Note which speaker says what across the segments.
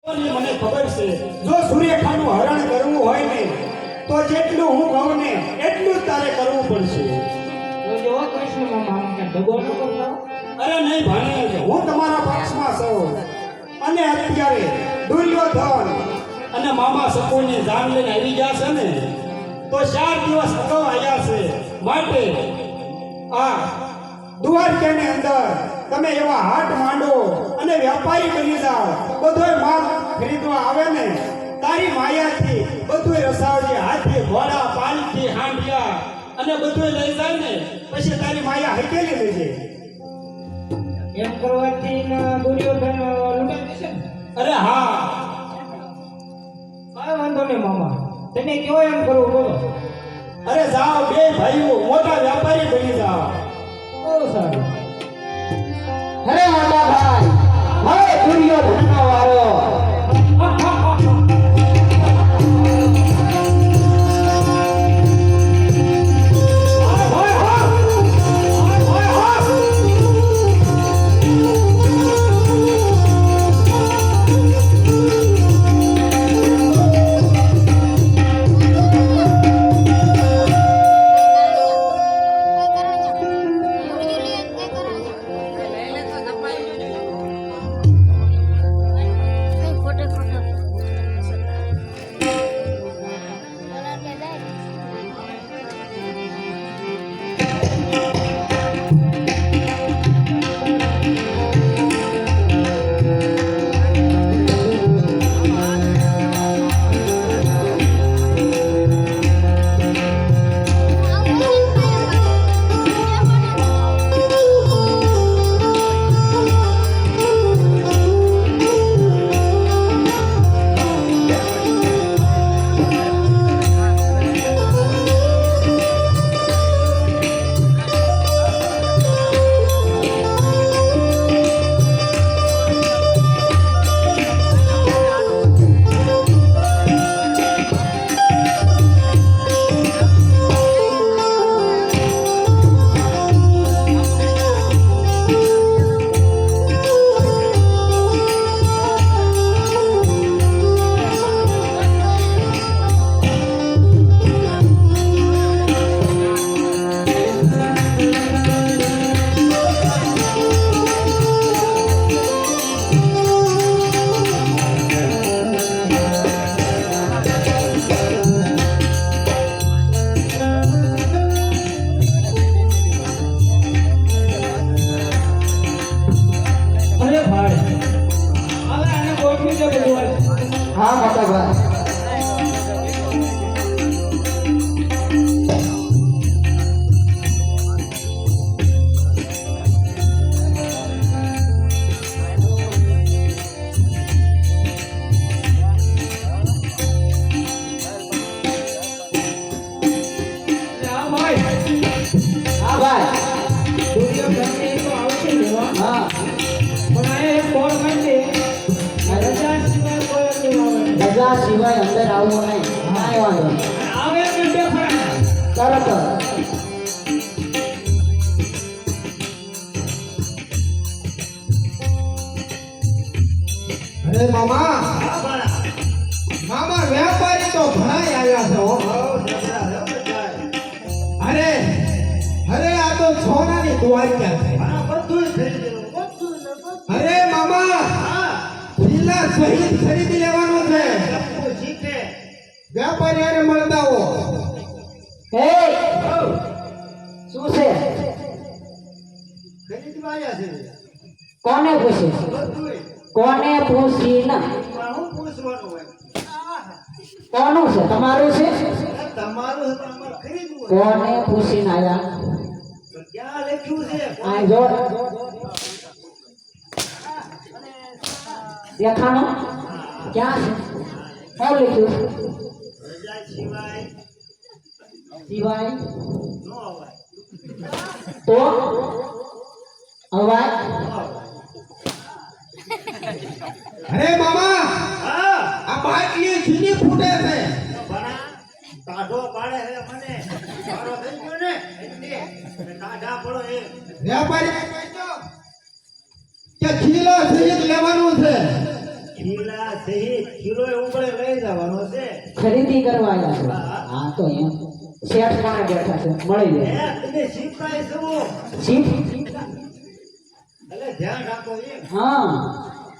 Speaker 1: મને ખબર છે જો સૂર્યખાનું હરણ કરવું હોય ને તો જેટલું હું કહું ને એટલું જ તારે કરવું પડશે.
Speaker 2: જો કૃષ્ણ મામા કે દગો ન કરતા.
Speaker 1: અરે નહીં ભાણે, હું તમારા પક્ષમાં છું અને અત્યારે દુર્યોધન અને મામા શકુની જાન લઈને આવી ગયા છે ને તો 4 દિવસ અગાઉ આવ્યા છે. માટે આ દ્વારકાની અંદર તમે એવા હાટ માંડો અને વેપારી બની જાઓ. બધોય માલ ખરીદવા આવે ને તારી માયાથી બધું રસાવજે. હાથી, ઘોડા, પાલખી, હાંડિયા અને બધું લઈ જાય ને પછી તારી માયા હકેલી લેજે.
Speaker 2: એમ કરવાથી દુર્યોધન લૂંટાઈ જશે ને?
Speaker 1: અરે હા,
Speaker 2: કાંઈ વાંધો નહીં મામા, તમે કયો એમ કરવું બોલો.
Speaker 1: અરે જાઓ, બે ભાઈઓ મોટા વેપારી બની જાઓ.
Speaker 2: બહુ સારું.
Speaker 3: અરે મોટા ભાઈ, હવે દુર્યોધનનો વારો. હા મોટા ભાઈ. રજા સિવાય અંદર આવવું નહીં. કાંઈ વાંધો નહીં.
Speaker 2: આવે એટલે ખરા.
Speaker 3: તરત
Speaker 4: અરે મામા, મામા વેપારી તો ઘણા આવ્યા છે હો. અરે અરે આ તો સોનાની દ્વારકા છે. અરે મામા, જિલ્લા સહિત ખરીદી લેવાનું છે. વેપારી અરે મળતા હો.
Speaker 3: એ શું છે? કોને પૂછે? કોને પૂછી ના? કોનું છે? તમારું છે? કોને પૂછીને આયા? આ જો લખાણો ક્યાં છે? શું લખ્યું? સિવાય તો અવાજ.
Speaker 4: અરે મામા, આ બાટલી છીની ફૂટે છે.
Speaker 1: કાઢો પાડે હે મને મારો થઈ ગયો ને એટલે કાઢા પડો એ
Speaker 4: વેપારી કહેજો કે ખીલો સહિત લેવાનું છે.
Speaker 1: ખીલા સહિત ખીલો ઉપડે લઈ જવાનો છે
Speaker 3: ખરીદી કરવા આવ્યા છો હા તો એમ શેઠ પાસે બેઠા છે મળી
Speaker 1: હે
Speaker 3: જાય
Speaker 1: તમે શીખાય છો
Speaker 3: શીખ
Speaker 1: એટલે ધ્યાન રાખો એમ
Speaker 3: હા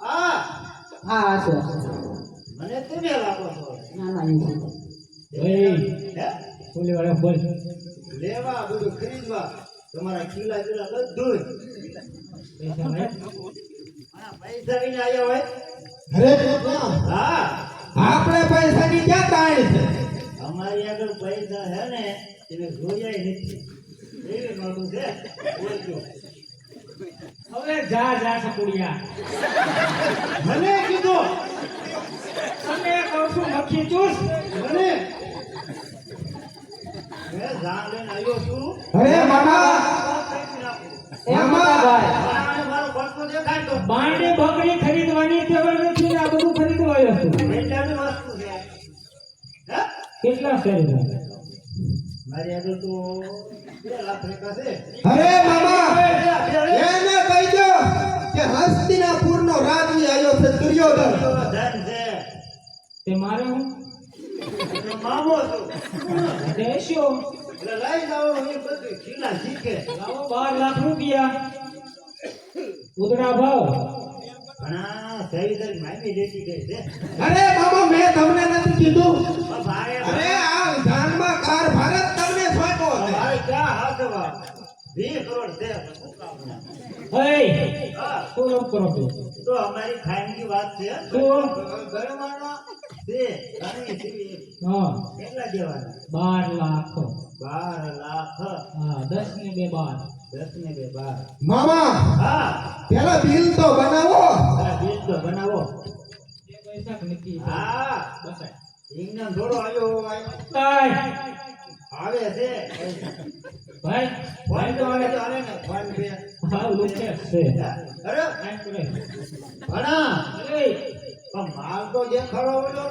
Speaker 1: હા
Speaker 3: હા છે
Speaker 1: મને તમે રાખો છો
Speaker 3: ના ના એ છે.
Speaker 2: એ
Speaker 1: હે
Speaker 2: ઓલી વાળો બોલ
Speaker 1: લેવા બધું ખરીદવા તમારા ખીલા ખીલા બધું
Speaker 2: પૈસા ભાઈ
Speaker 1: પૈસા લઈને આવ્યા હોય
Speaker 4: અરે બાપા,
Speaker 1: હા
Speaker 4: આપણે પૈસાની ક્યાં તાણ છે
Speaker 1: અમારી આગળ પૈસા હે ને એને જોયા નથી એવી નોટું છે બોલજો
Speaker 2: હવે જા જા સકુડિયા
Speaker 1: મને કીધું
Speaker 2: તમે કહું છું મક્ખી ચૂસ
Speaker 1: મને મેં જાણ લઈને આવ્યો છું
Speaker 4: અરે મામા
Speaker 3: એ મોટા ભાઈ
Speaker 1: અને મારો પડતો દેખાય તો
Speaker 2: બાંડી બકરી ખરીદવાની ટેવ નથી આ બધું ખરીદવા આવ્યો છું
Speaker 1: વેચાણની વસ્તુ છે હે
Speaker 2: કેટલા ખરીદવા
Speaker 1: મારી આગળ તો 2 લાખ રેખા છે
Speaker 4: અરે મામા એને કહી દો કે હસ્તિનાપુરનો રાજવી આવ્યો છે દુર્યોધન
Speaker 1: ધન છે
Speaker 2: તે મારે હું
Speaker 1: એનો મામો છું
Speaker 2: દેશો
Speaker 1: એટલે લઈ જાઓ એ બધું ખીલા શીખે
Speaker 2: લાવો 12 લાખ રૂપિયા ઉદડા ભાવ
Speaker 1: ઘણા સહી સહી માયમી દેતી ગઈ છે
Speaker 4: અરે મામા મેં તમને નથી કીધું
Speaker 1: પણ ભારે
Speaker 4: અરે આ જાનમાં કાર ભારત તમને સોંપ્યો છે
Speaker 1: ભાઈ ક્યાં હાથવા 20 કરોડ છે શું કામ ના?
Speaker 2: હે
Speaker 1: હા
Speaker 2: શું લોક કરો છો
Speaker 1: તો અમારી ખાનગી વાત છે
Speaker 2: શું?
Speaker 1: ગણવાનો છે ઘણી સીવી
Speaker 2: હા
Speaker 1: કેટલા દેવાના
Speaker 2: 12 લાખ
Speaker 1: 12 લાખ
Speaker 2: હા 10 ને 2 12
Speaker 1: 10 ને 2 12
Speaker 4: મામા
Speaker 1: હા
Speaker 4: પેલા બિલ તો બનાવો
Speaker 1: આ બીજ તો બનાવો
Speaker 2: એ પૈસા નથી
Speaker 1: હા
Speaker 2: બસાય
Speaker 1: ઇંગના થોડો આવ્યો હોય
Speaker 2: કાઈ
Speaker 1: આવે છે
Speaker 2: ભાઈ
Speaker 1: ફોન તો આવે તો હાલે ને ફોન બે
Speaker 2: હા લુકે છે
Speaker 1: અરે
Speaker 2: આમ કરે
Speaker 1: ભણા
Speaker 2: અરે
Speaker 1: પણ માલ તો દેખાડો બોલો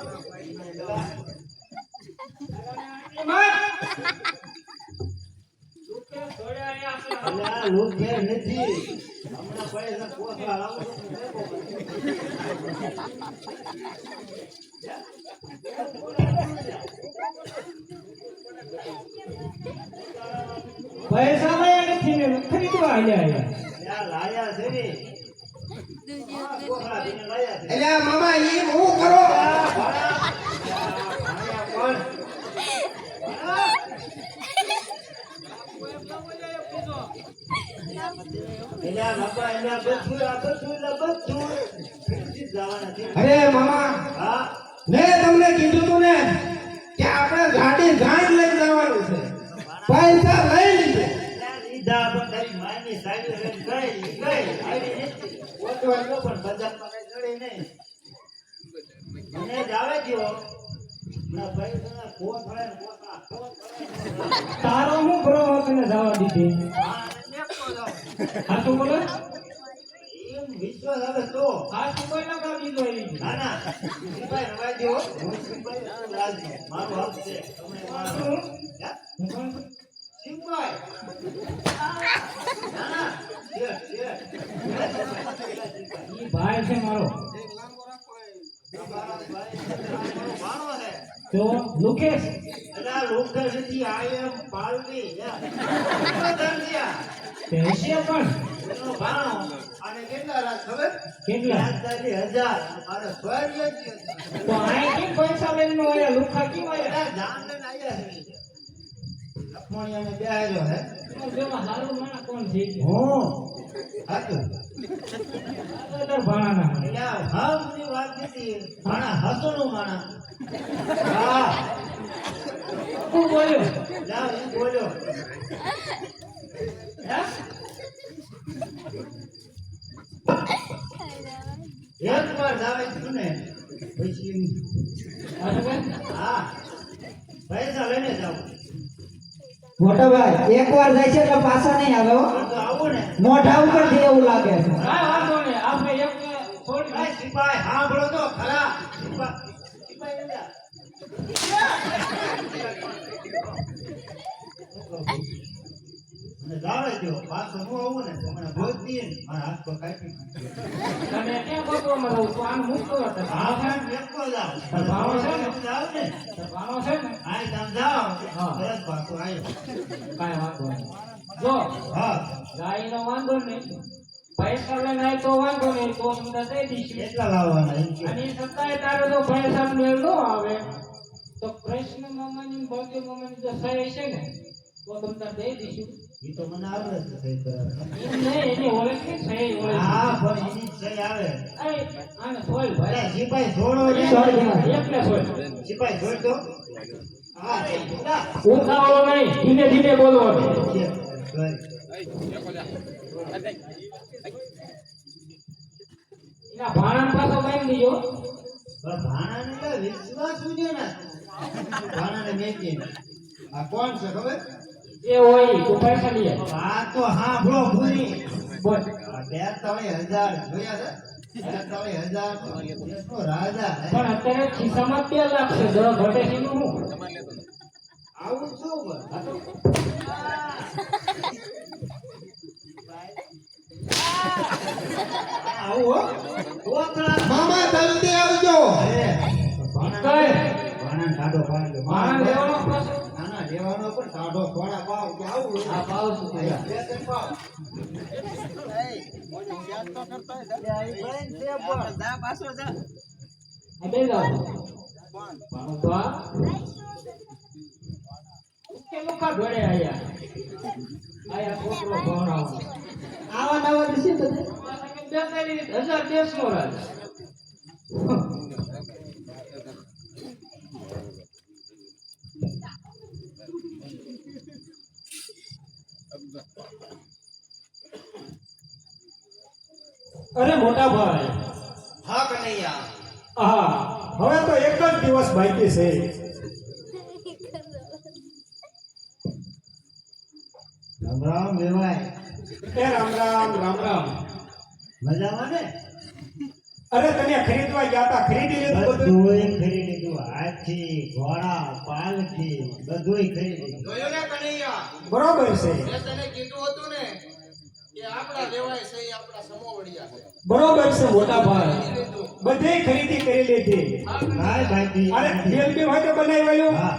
Speaker 2: લુકે છોડ્યા આપણે
Speaker 1: એટલે આ લોક ઘેર નથી હમણાં પૈસા કોસલા લાવું તો દેખો
Speaker 2: પૈસા લઈ નથી ને ખરીદવા આવ્યા
Speaker 1: ત્યાં લાયા છે ને આ કોસલા દીને લાયા છે
Speaker 4: એટલે આ મામા ઈ હું કરો
Speaker 1: આ ભણા ભણ્યા કોણ એલા બાપા એલા બધું આ બધું ફરીથી જવાના છે
Speaker 4: અરે મામા
Speaker 1: હા
Speaker 4: મેં તમને કીધું તું ને કે આપણે ગાડી જાણ લઈ જવાનું છે પૈસા લઈ લીધે
Speaker 1: ત્યાં લીધા પણ તારી માની સાઈડ લઈને ગઈ આવી નથી ઓટવાનો પણ બજારમાં કઈ ચડે નહીં મને જ આવે ગયો ના પૈસા કોણ પડે ને કોણ
Speaker 2: તારો હું ગ્રહ તને જવા દીધી
Speaker 1: હા નેપકો જાવ
Speaker 2: હા તો બોલે
Speaker 1: એમ વિશ્વાસ આવે તો
Speaker 2: હા તો કોઈ ના કામ દીધો એવી
Speaker 1: ના ના સિપાઈ રવાઈ દો હું સિપાઈ રાજનો મારો હક છે તમને મારો હે?
Speaker 2: હું કોણ છું?
Speaker 1: સિપાઈ ના ના
Speaker 2: ઈ ભાઈ છે મારો
Speaker 1: તમારા ભાઈ મારો છે
Speaker 2: તો લુકેશ
Speaker 1: એલા લોકલ નથી આઈ એમ પાલવી
Speaker 2: તે હશે પણ
Speaker 1: એનો ભાણો અને કેટલા રાત ખબર
Speaker 2: કેટલા
Speaker 1: 1000 મારે સ્વર્ગ
Speaker 2: તો આય કેમ પૈસા લઈને આયા લુખા કેમ આયા
Speaker 1: જાન લઈને આવ્યા છે લખમણિયાને બેહાર્યો હે
Speaker 2: જેમાં હારું માણા કોણ છે
Speaker 1: હું હતું
Speaker 2: તાર ભાણા
Speaker 1: એટલે હમની વાત નથી માણા હસોનું માણા હા
Speaker 2: તું બોલ્યો
Speaker 1: જાઓ એમ બોલ્યો
Speaker 2: હે
Speaker 1: એક વાર જાવે છું ને પછી હા પૈસા લઈને જાવ
Speaker 3: મોટા ભાઈ એકવાર જાય છે એટલે પાછા નહીં આવે હો.
Speaker 1: તો આવો ને
Speaker 3: મોઢા ઉપરથી એવું લાગે છે
Speaker 2: કાંઈ વાંધો નહીં આપણે એક છોડી
Speaker 1: ભાઈ સિપાઈ સાંભળો તો ખરા સિપાઈ રહ્યા. અને જાવે દ્યો પાછો હું આવું ને તો મને ભોજ
Speaker 4: દે ને મારા હાથ પર કાપી
Speaker 2: તમે ક્યાં ગોતવામાં રહો છો? આમ મૂકતો હતો.
Speaker 4: હા પણ વેચતો જાવ
Speaker 2: ભાવ છે ને?
Speaker 4: જાવ ને
Speaker 2: ભાણો છે ને?
Speaker 4: આ સમજાવ
Speaker 2: હા.
Speaker 4: બસ પાછો આવ્યો
Speaker 2: કાંઈ વાંધો નહીં. જો
Speaker 4: હા
Speaker 2: ગાયનો વાંધો નહીં, પૈસા લઈને આય તો વાંધો નહીં, તો તમને દઈ દઈશું.
Speaker 4: કેટલા લાવવાના એમ કે
Speaker 2: અને છતાંય તારે જો પૈસા મેળ ન આવે તો કૃષ્ણ મામાની બળદેવ મામાની જો સહી છે ને તો તમને દઈ દઈશું.
Speaker 4: ઈ તો મને આવડે છે સહી કરવાનું.
Speaker 2: એમ નહીં, એની ઓળખી સહી ઓળખી.
Speaker 4: હા પણ એની સહી આવે
Speaker 2: આને સોય ભાઈ
Speaker 4: અરે સિપાઈ જોડો ને
Speaker 2: એકલે સોય.
Speaker 4: સિપાઈ જોડ દો હા જોડા
Speaker 2: ઉતાવળો નહીં, ધીમે ધીમે બોલવાનું. એના ભાણાને પાછો બાંધી દીજો.
Speaker 4: ભાણાને તો વિશ્વાસ ઉજે ને ભાણાને મેકી આ કોણ છે ખબર
Speaker 2: એ હોય તું પૈસા લઈએ.
Speaker 4: આ તો હા બ્રો પૂરી
Speaker 2: બોલ.
Speaker 4: 43,000 જોયા છે 43,000 દેશનો રાજા હે.
Speaker 2: પણ અત્યારે ખિસ્સામાં 2 લાખ છે, 10 ઘટે છે એનું શું?
Speaker 4: આવું શું બોલ આવું હો મામા જલ્દી આવજો ભાણાને ટાઢો પાડ્યો
Speaker 2: ભાણા લેવાનો પાછો?
Speaker 4: નાના લેવાનો પણ ટાઢો થોડા પાવ કે આવું
Speaker 2: આ ભાવ શું થયા?
Speaker 4: બે ત્રણ પાવ
Speaker 2: આ બે જાઓ. ભાણો તો આ. કે મુખા ઘોડે આયા. આયા છોકરો ભણાવો.
Speaker 3: આવા નવા દિવસે તો
Speaker 2: 42,000 દેશનો રાજ.
Speaker 1: અરે મોટા ભાઈ,
Speaker 4: હા કનૈયા
Speaker 1: હા હવે તો એક જ દિવસ બાકી છે.
Speaker 4: રામ રામ વેવાય
Speaker 1: એ રામ રામ રામ રામ.
Speaker 4: મજામાં ને
Speaker 1: અરે તમે ખરીદવા ગયા હતા, ખરીદી લીધું બધું?
Speaker 4: બધુંય ખરીદી લીધું હાથી ઘોડા પાલખી બધુંય ખરીદી લીધું
Speaker 5: જોયું ને કનૈયા
Speaker 1: બરોબર છે,
Speaker 5: મેં તને કીધું હતું ને કે આપણા લેવાય છે ઈ આપણા સમોવડિયા છે
Speaker 1: બરોબર છે મોટા ભાઈ, બધે ખરીદી કરી લીધી.
Speaker 4: કાંઈ બાકી
Speaker 1: અરે બેલ બી હોય તો બનાવ્યું.
Speaker 4: હા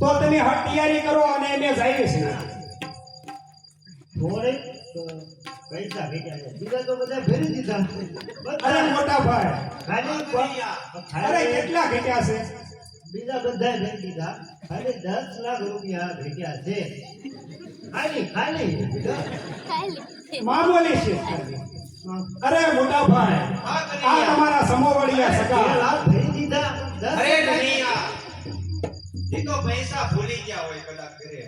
Speaker 1: તો તમે હટ તૈયારી કરો અને અમે જઈએ છીએ.
Speaker 4: થોડીક પૈસા ભેગા છે બીજા તો બધા ભરી દીધા
Speaker 1: અરે
Speaker 4: બધા
Speaker 1: મોટા ભાઈ,
Speaker 4: ખાલી
Speaker 1: અરે કેટલા ઘટ્યા છે?
Speaker 4: બીજા બધા ભરી દીધા ખાલી 10 લાખ રૂપિયા ભેગ્યા છે ખાલી ખાલી
Speaker 1: મામૂલી છે. અરે મોટા ભાઈ, આ તમારા સમોવડિયા
Speaker 4: બે
Speaker 1: સગા.
Speaker 4: લાખ ભરી દીધા 10
Speaker 5: અરે કનૈયા ઈ તો પૈસા ભૂલી ગયા હોય કદાચ કરે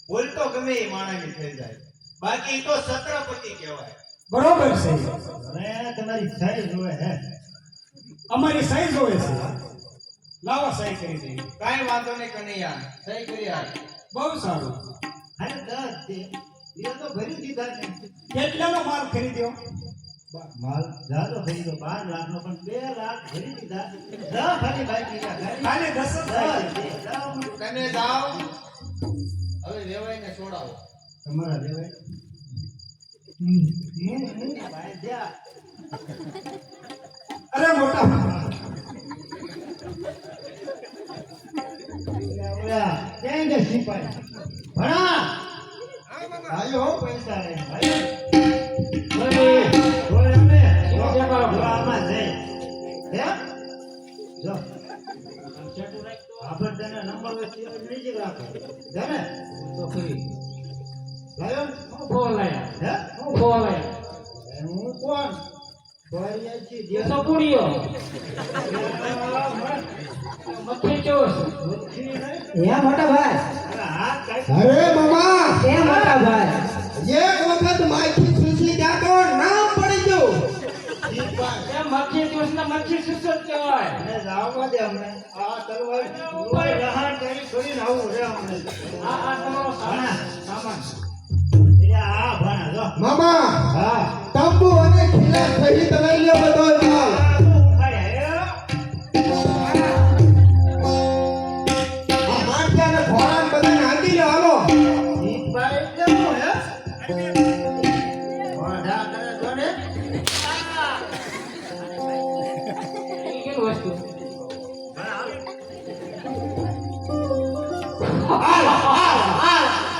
Speaker 5: ભૂલ તો ગમે એ માણસની થઈ જાય બાકી ઈ તો છત્રપતિ કહેવાય
Speaker 1: બરોબર છે,
Speaker 4: હવે તમારી સહી જોવે હે
Speaker 1: અમારી સહી જોવે છે. લાવો સહી કરી દઈએ.
Speaker 5: કાંઈ વાંધો નહીં કનૈયા સહી કરી આપ
Speaker 1: બહુ સારું.
Speaker 4: અરે 10 દે એ તો ભરી દીધા છે
Speaker 1: કેટલાનો માલ ખરીદ્યો?
Speaker 4: માલ જાજો ખરીદો 12 લાખ નો પણ 2 લાખ ભરી દીધા 10 ખાલી બાકી રહ્યા
Speaker 1: ખાલી 10 જ બાકી.
Speaker 5: તમે જાઓ હવે લેવાઈને છોડાવો
Speaker 4: તમારા લેવાય ભાઈ જા
Speaker 1: અરે મોટા ભાઈ,
Speaker 4: ઓલા ક્યાં ગયા સિપાઈ ભણા આયો હો પૈસા લઈને ભાઈ બોલ અમે આમાં જઈ હે જો આપણે તને નંબર વચ્ચે નજીક રાખો જાને
Speaker 2: તો ખરી.
Speaker 4: લાયો
Speaker 2: હું બોલાયા.
Speaker 4: હે
Speaker 2: હું બોલાયા.
Speaker 4: હું કોણ બોરિયા છી
Speaker 2: એ તો પૂરીઓ. મક્ખી ચોસ.
Speaker 3: હે મોટા ભાઈ,
Speaker 4: અરે મામા
Speaker 3: હે મોટા ભાઈ,
Speaker 4: એક વખત માખી સુસી જાતો નામ પડી ગયું
Speaker 2: એ મક્ખી ચોસ ને મક્ખી સુસ જ કહેવાય.
Speaker 4: અને જાવવા દે અમને આ તલવાર ઉપર રહાણ કરી છોડીને આવું રે અમને
Speaker 2: આ તમારો સામાન.
Speaker 4: એટલે આ ભણા જો
Speaker 6: મામા
Speaker 4: હા
Speaker 6: તંબુ અને ખીલા સહિત લઈ લો બધો માલ. આ હાંડિયા અને ઘોડાને બધાને હાંકી લો હાલો.
Speaker 4: ભાઈ કેવું હે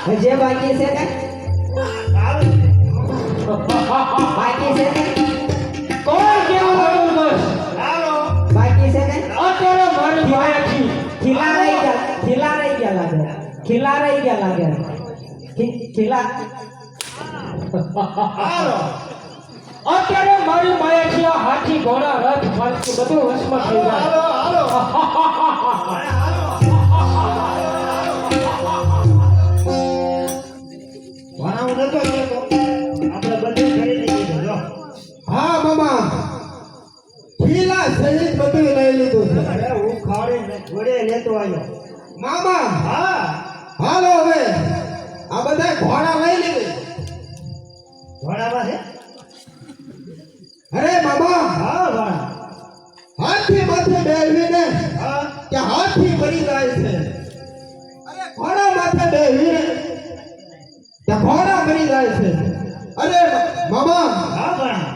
Speaker 3: હજી બાકી છે ને બાકી છે ને
Speaker 2: કોણ કેવું કરું બસ
Speaker 3: બાકી છે ને
Speaker 2: અત્યારે મારી ભાઈ
Speaker 3: ખીલા રહી ગયા લાગે ખીલા
Speaker 2: અત્યારે મારી માયાથી આ હાથી ઘોડા રથ ફાલતું બધું વશમાં થઈ જાય
Speaker 1: ભણાવું નતો કહેતો. આપણે બધું ખરીદી લીધું જો.
Speaker 4: હા મામા ખીલા સહિત બધું લઈ લીધું છે
Speaker 1: અરે હું ખાડીને ઘોડે લેતો આવ્યો.
Speaker 4: મામા
Speaker 1: હા
Speaker 4: હાલો હવે આ બધા ઘોડા લઈ લીધે
Speaker 1: ઘોડામાં છે.
Speaker 4: અરે મામા
Speaker 1: હા ભણા.
Speaker 4: હાથી માથે બેહીને
Speaker 1: હા
Speaker 4: કે હાથી મરી જાય છે અરે ઘોડા માથે બેહીને કે ઘોડા મરી જાય છે અરે મામા
Speaker 1: હા ભણા.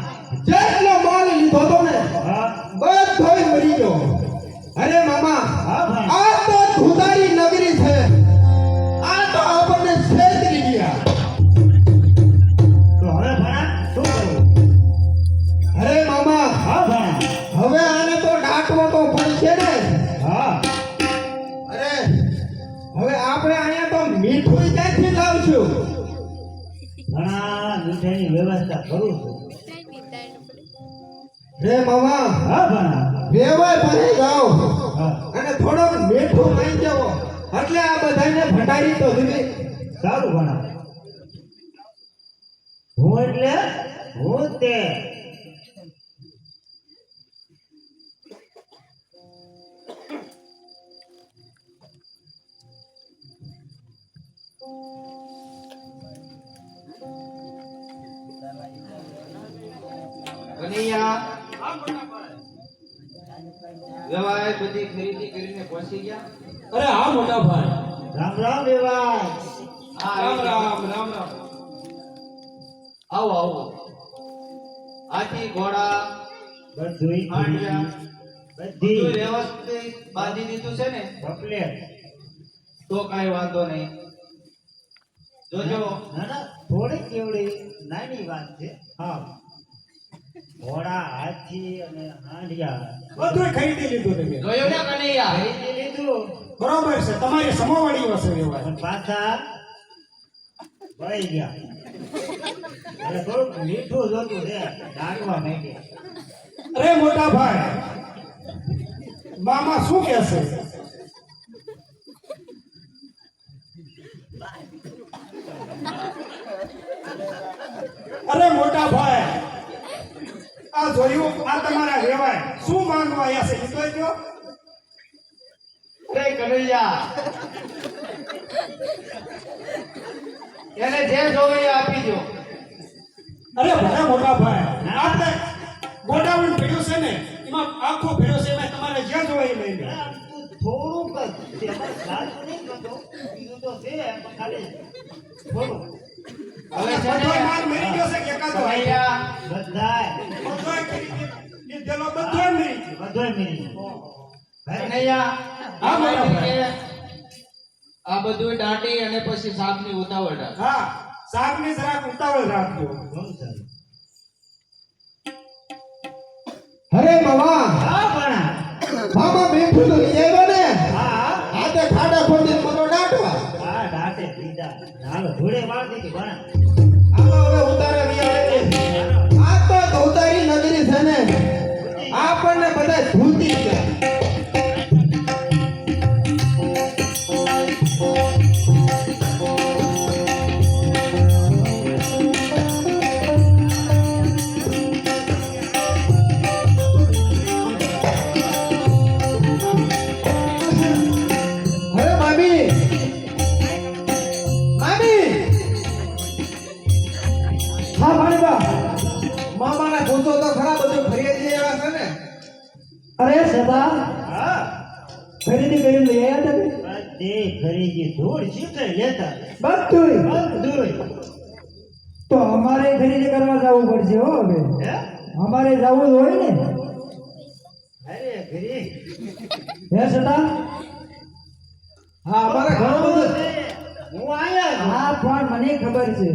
Speaker 4: જેટલો માલ લીધો તો ને
Speaker 1: હા
Speaker 4: બધોય મરી ગયો અરે મામા
Speaker 1: હા ભણા.
Speaker 4: આ તો ધુધારી નગરી છે આ તો આપણને છેતરી ગયા
Speaker 1: તો હવે ભણા શું કરવું?
Speaker 4: અરે મામા
Speaker 1: હા ભણા.
Speaker 4: હવે આને તો ડાકવો તો પડશે ને
Speaker 1: હા
Speaker 4: અરે હવે આપણે અહીંયા તો મીઠું ક્યાંથી લાવશું
Speaker 1: ઘણા મીઠાઈની વ્યવસ્થા કરું છું.
Speaker 4: રે મામા
Speaker 1: હા ભણા.
Speaker 4: વેવાય ભરે જાઓ
Speaker 1: હા
Speaker 4: અને થોડોક મીઠું માઈ જાઓ એટલે આ બધાને ભંડારી તો દીધી
Speaker 1: સારું ભણા. હું એટલે હું તે
Speaker 7: કનૈયા વ્યવહાર બધી ખરીદી કરીને પહોંચી ગયા.
Speaker 2: અરે હા મોટા ભાઈ
Speaker 1: રામ રામ દેવાય.
Speaker 2: રામ રામ રામ રામ
Speaker 7: આવો આવો. હાથી ઘોડા
Speaker 1: બધુંય
Speaker 7: હાંડિયા
Speaker 1: બધી
Speaker 7: બધું વ્યવસ્થિત બાંધી દીધું છે ને
Speaker 1: કમ્પ્લેટ.
Speaker 7: તો કાંઈ વાંધો નહીં. જોજો
Speaker 1: ના ના થોડી કેવડી નાની વાત છે. હા ઘોડા હાથી અને હાંડિયા બધું ખરીદી લીધું તમે.
Speaker 7: જોયો ને કનૈયા?
Speaker 1: ખરીદી લીધું
Speaker 8: બરોબર છે તમારી સમોવાળી હશે વ્યવહાર
Speaker 1: પણ પાછા વળી ગયા. એટલે થોડુંક મીઠું જોતું છે ડાકવા માંડ્યા.
Speaker 8: અરે મોટા ભાઈ મામા શું કહેશે અરે મોટા ભાઈ આ જોયું આ તમારા વ્યવહાર શું માંગવા આવ્યા છે કીધો જો
Speaker 7: અરે કનૈયા એને જે જોવે એ આપી દો.
Speaker 8: અરે ભલે મોટા ભાઈ આપણે ગોડાઉન ભેડ્યું છે ને એમાં આખો ભેડ્યો છે એમાં તમારે જ્યાં જોવા એ લઈ લો
Speaker 1: આમ તું થોડુંક જ તેમાં સાચું નહીં કરતો. બીજું તો છે પણ ખાલી થોડું.
Speaker 7: હવે છે
Speaker 8: બધો
Speaker 7: ને
Speaker 8: માલ મરી ગયો છે કે એકાદો
Speaker 7: કનૈયા
Speaker 1: બધાય
Speaker 8: બધોય ખરીદી લીધેલો બધોય મરી ગયો
Speaker 1: બધોય મિલી
Speaker 7: કનૈયા
Speaker 8: હા,
Speaker 7: આ
Speaker 8: બરાબર.
Speaker 7: આ બધું દાંટી અને પછી સાપની ઉતાવળ રાખ.
Speaker 8: હા શાકની જરાક ઉતાવળ રાખજો
Speaker 4: અરે મામા
Speaker 1: હા ભણા.
Speaker 4: મામા મીઠું તો લઈ આવ્યો ને
Speaker 1: હા
Speaker 4: હાથે ખાડા ખોદી મને ડાકવા
Speaker 1: હા ડાટે દીધા. હાલો ધૂળે વાળ દીધી ભણા.
Speaker 4: આમાં હવે ઉતારે વિયા આ તો ધોતારી નગરી છે ને આપણને બધા ધૂતી છે અરે મામી મામી હા ભાણીબા મામાને પૂછો તો ખરા બધું ખરીદી આવ્યા છે ને
Speaker 3: અરે સદા
Speaker 1: હા
Speaker 3: ખરીદી કરી લઈ આવ્યા તમે
Speaker 1: બધી ખરીદી ધૂળ શીખે લેતા
Speaker 3: બધું
Speaker 1: બધુંય.
Speaker 3: તો અમારે ખરીદી કરવા જવું પડશે હો હવે
Speaker 1: હે
Speaker 3: અમારે જવું જ હોય ને
Speaker 1: અરે ઘરી
Speaker 3: હે સદા
Speaker 4: હા અમારે ઘણું બધું અહીંયા જ.
Speaker 3: હા પણ મને ખબર છે